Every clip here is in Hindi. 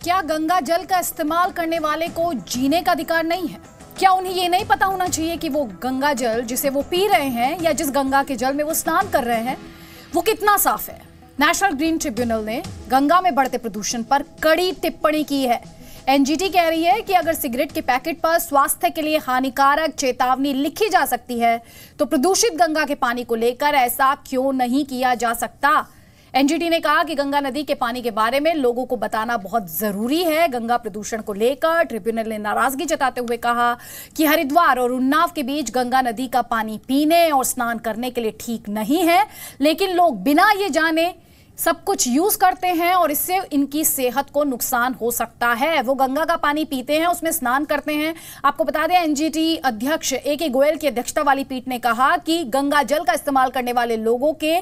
क्या गंगा जल का इस्तेमाल करने वाले को जीने का अधिकार नहीं है? क्या उन्हें ये नहीं पता होना चाहिए कि वो गंगा जल जिसे वो पी रहे हैं या जिस गंगा के जल में वो स्नान कर रहे हैं वो कितना साफ है? नेशनल ग्रीन ट्रिब्यूनल ने गंगा में बढ़ते प्रदूषण पर कड़ी टिप्पणी की है। एनजीटी कह रही है कि अगर सिगरेट के पैकेट पर स्वास्थ्य के लिए हानिकारक चेतावनी लिखी जा सकती है तो प्रदूषित गंगा के पानी को लेकर ऐसा क्यों नहीं किया जा सकता? एनजीटी ने कहा कि गंगा नदी के पानी के बारे में लोगों को बताना बहुत जरूरी है। गंगा प्रदूषण को लेकर ट्रिब्यूनल ने नाराजगी जताते हुए कहा कि हरिद्वार और उन्नाव के बीच गंगा नदी का पानी पीने और स्नान करने के लिए ठीक नहीं है, लेकिन लोग बिना ये जाने सब कुछ यूज करते हैं और इससे इनकी सेहत को नुकसान हो सकता है। वो गंगा का पानी पीते हैं, उसमें स्नान करते हैं। आपको बता दें, एनजीटी अध्यक्ष ए.के. गोयल की अध्यक्षता वाली पीठ ने कहा कि गंगा जल का इस्तेमाल करने वाले लोगों के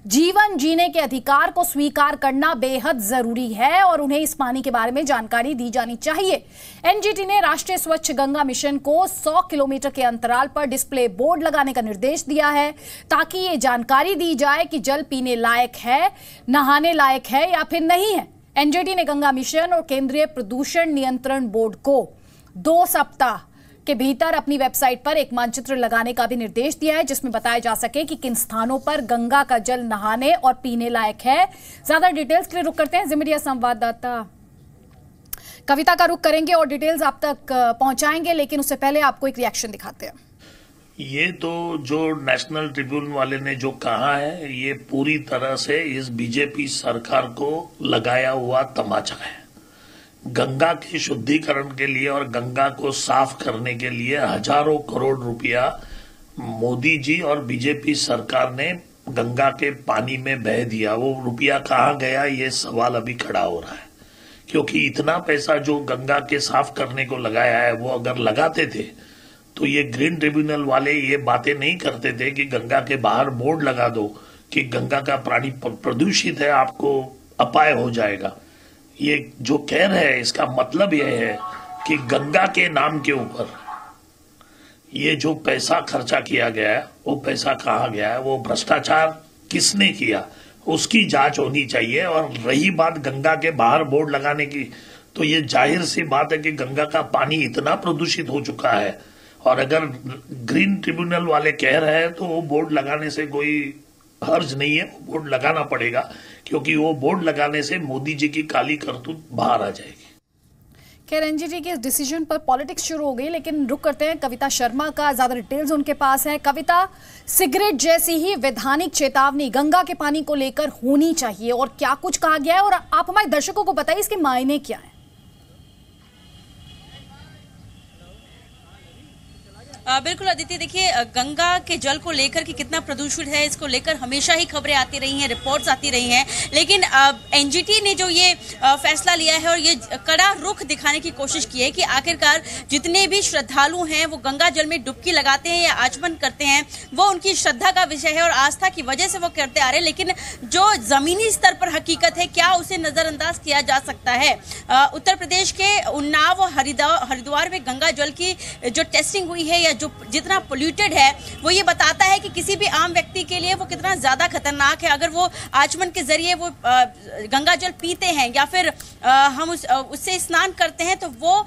जीवन जीने के अधिकार को स्वीकार करना बेहद जरूरी है और उन्हें इस पानी के बारे में जानकारी दी जानी चाहिए। एनजीटी ने राष्ट्रीय स्वच्छ गंगा मिशन को 100 किलोमीटर के अंतराल पर डिस्प्ले बोर्ड लगाने का निर्देश दिया है ताकि ये जानकारी दी जाए कि जल पीने लायक है, नहाने लायक है या फिर नहीं है। एनजीटी ने गंगा मिशन और केंद्रीय प्रदूषण नियंत्रण बोर्ड को 2 सप्ताह के भीतर अपनी वेबसाइट पर एक मानचित्र लगाने का भी निर्देश दिया है जिसमें बताया जा सके कि किन स्थानों पर गंगा का जल नहाने और पीने लायक है। ज्यादा डिटेल्स के लिए रुक करते हैं जी मीडिया संवाददाता कविता का रुख करेंगे और डिटेल्स आप तक पहुंचाएंगे, लेकिन उससे पहले आपको एक रिएक्शन दिखाते हैं। ये तो जो नेशनल ट्रिब्यूनल वाले ने जो कहा है ये पूरी तरह से इस बीजेपी सरकार को लगाया हुआ तमाचा है। गंगा के शुद्धिकरण के लिए और गंगा को साफ करने के लिए हजारों करोड़ रुपया मोदी जी और बीजेपी सरकार ने गंगा के पानी में बह दिया। वो रुपया कहाँ गया ये सवाल अभी खड़ा हो रहा है, क्योंकि इतना पैसा जो गंगा के साफ करने को लगाया है वो अगर लगाते थे तो ये ग्रीन ट्रिब्यूनल वाले ये बातें नहीं करते थे कि गंगा के बाहर बोर्ड लगा दो कि गंगा का पानी प्रदूषित है, आपको अपाय हो जाएगा। ये जो कह रहे हैं इसका मतलब यह है कि गंगा के नाम के ऊपर ये जो पैसा खर्चा किया गया है वो पैसा कहाँ गया है, वो भ्रष्टाचार किसने किया उसकी जांच होनी चाहिए। और रही बात गंगा के बाहर बोर्ड लगाने की, तो ये जाहिर सी बात है कि गंगा का पानी इतना प्रदूषित हो चुका है और अगर ग्रीन ट्रिब्यूनल वाले कह रहे हैं तो वो बोर्ड लगाने से कोई हर्ज नहीं है, वो बोर्ड लगाना पड़ेगा, क्योंकि वो बोर्ड लगाने से मोदी जी की काली करतूत बाहर आ जाएगी। खैर, एनजीटी के इस डिसीजन पर पॉलिटिक्स शुरू हो गई, लेकिन रुक करते हैं कविता शर्मा का, ज्यादा डिटेल्स उनके पास है। कविता, सिगरेट जैसी ही वैधानिक चेतावनी गंगा के पानी को लेकर होनी चाहिए और क्या कुछ कहा गया है और आप हमारे दर्शकों को बताइए इसके मायने क्या है। बिल्कुल अदिति, देखिए गंगा के जल को लेकर कि कितना प्रदूषित है इसको लेकर हमेशा ही खबरें आती रही हैं, रिपोर्ट्स आती रही हैं, लेकिन एनजीटी ने जो ये फैसला लिया है और ये कड़ा रुख दिखाने की कोशिश की है कि आखिरकार जितने भी श्रद्धालु हैं वो गंगा जल में डुबकी लगाते हैं या आचमन करते हैं वो उनकी श्रद्धा का विषय है और आस्था की वजह से वो करते आ रहे हैं, लेकिन जो जमीनी स्तर पर हकीकत है क्या उसे नजरअंदाज किया जा सकता है। उत्तर प्रदेश के उन्नाव और हरिद्वार में गंगा जल की जो टेस्टिंग हुई है या जो जितना पोल्यूटेड है वो ये बताता है कि किसी भी आम व्यक्ति के लिए वो कितना ज्यादा खतरनाक है। अगर वो आचमन के जरिए वो गंगा जल पीते हैं या फिर हम उससे स्नान करते हैं तो वो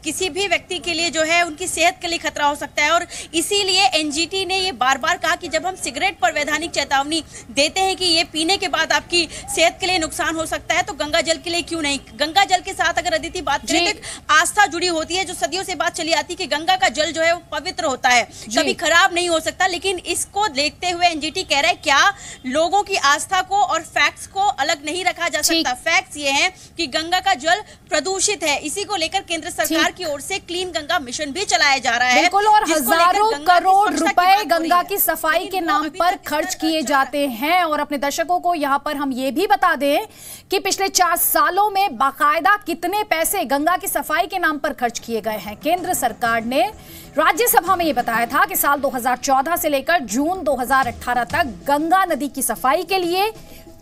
किसी भी व्यक्ति के लिए जो है उनकी सेहत के लिए खतरा हो सकता है। और इसीलिए एनजीटी ने ये बार बार कहा कि जब हम सिगरेट पर वैधानिक चेतावनी देते हैं कि ये पीने के बाद आपकी सेहत के लिए नुकसान हो सकता है तो गंगा जल के लिए क्यों नहीं। गंगा जल के साथ अगर अदिति बात करें तो आस्था जुड़ी होती है, जो सदियों से बात चली आती है कि गंगा का जल जो है पवित्र होता है, कभी खराब नहीं हो सकता। लेकिन इसको देखते हुए एनजीटी कह रहा है क्या लोगों की आस्था को और फैक्ट्स को अलग नहीं रखा जा सकता। फैक्ट्स ये हैं कि गंगा का जल प्रदूषित है, इसी को लेकर केंद्र सरकार की ओर से क्लीन गंगा मिशन भी चलाया जा रहा है। बिल्कुल, और हजारों करोड़ रुपए गंगा की सफाई के नाम पर खर्च किए जाते हैं। और अपने दर्शकों को यहां पर हम ये भी बता दें कि पिछले 4 सालों में बाकायदा कितने पैसे गंगा की सफाई के नाम पर खर्च किए गए हैं। केंद्र सरकार ने राज्यसभा में यह बताया था कि साल 2014 से लेकर जून 2018 तक गंगा नदी की सफाई के लिए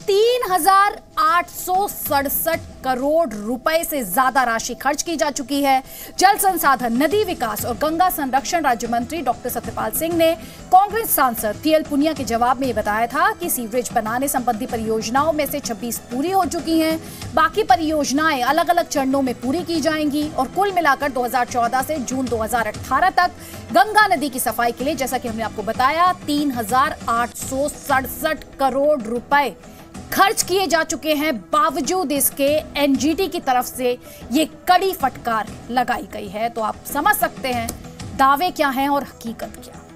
3,867 करोड़ रुपए से ज्यादा राशि खर्च की जा चुकी है। जल संसाधन, नदी विकास और गंगा संरक्षण राज्य मंत्री डॉक्टर सत्यपाल सिंह ने कांग्रेस सांसद पीएल पुनिया के जवाब में ये बताया था कि सीवरेज बनाने संबंधी परियोजनाओं में से 26 पूरी हो चुकी हैं। बाकी परियोजनाएं अलग अलग चरणों में पूरी की जाएंगी और कुल मिलाकर 2014 से जून 2018 तक गंगा नदी की सफाई के लिए, जैसा कि हमने आपको बताया, 3,867 करोड़ रुपए खर्च किए जा चुके हैं। बावजूद इसके एनजीटी की तरफ से ये कड़ी फटकार लगाई गई है। तो आप समझ सकते हैं दावे क्या हैं और हकीकत क्या।